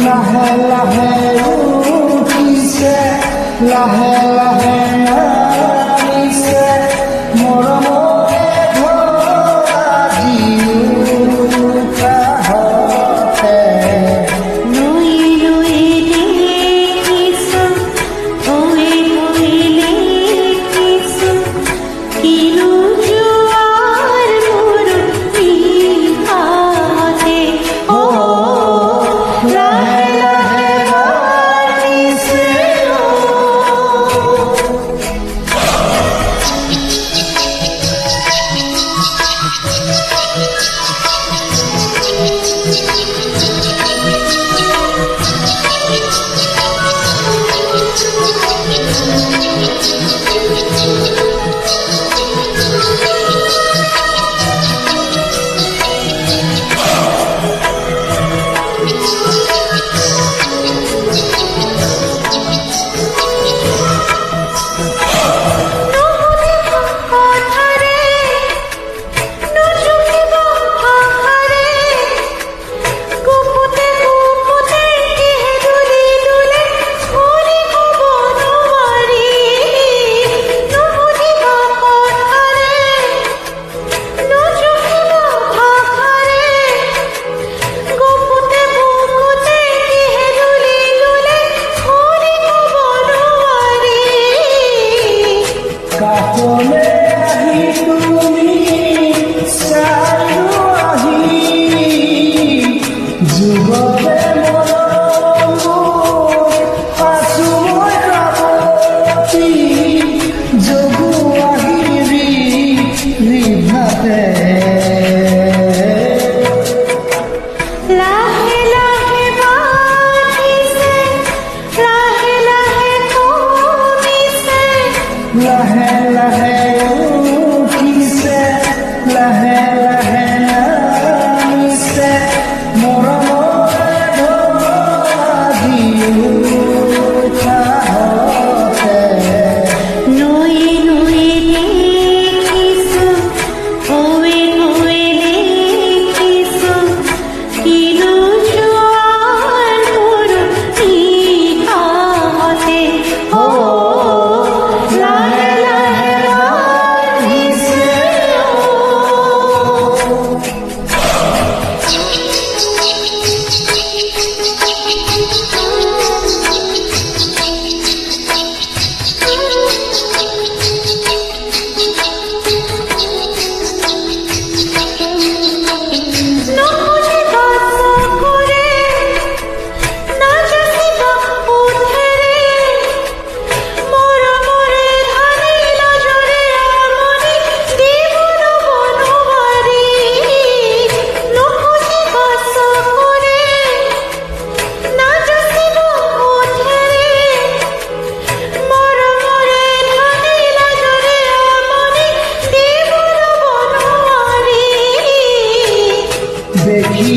লাহে লাহে উঠিছে, লাহে লাহে নামিছে, মৰমৰে ধৰা জিউকাহঁতে। নৈ নৈ দেখিছো, হৈ হৈ দেখিছো, কিনো জোৱাৰ মোৰ নিশাতে। লাহে লাহে বাঢ়িছে কাষলে আহি তুমি চাইও আহি যুগলে মৰম আছো মই ৰাৱতী যোগু আহিবি নিভাতে। লাহে লাহে বাঢ়িছে, লাহে লাহে কমিছে, লাহে লাহে উঠিছে, লাহে লাহে নামিছে, মৰমৰে ধৰা জিউকাহঁতে। নৈ নৈ দেখিছো, হৈ হৈ দেখিছো, কিনো জোৱাৰ মোৰ নিশাতে। লাহে লাহে বাঢ়িছে নমুনিবা চকুৰে, নাজানিবা ওঠেৰে, মৰমৰে ধানি লাজৰে আমনি দিব নবনুৱাৰি। নমুনিবা চকুৰে, নাজানিবা ওঠেৰে, মৰমৰে ধানি লাজৰে আমনি দিব নবনুৱাৰি। দেখি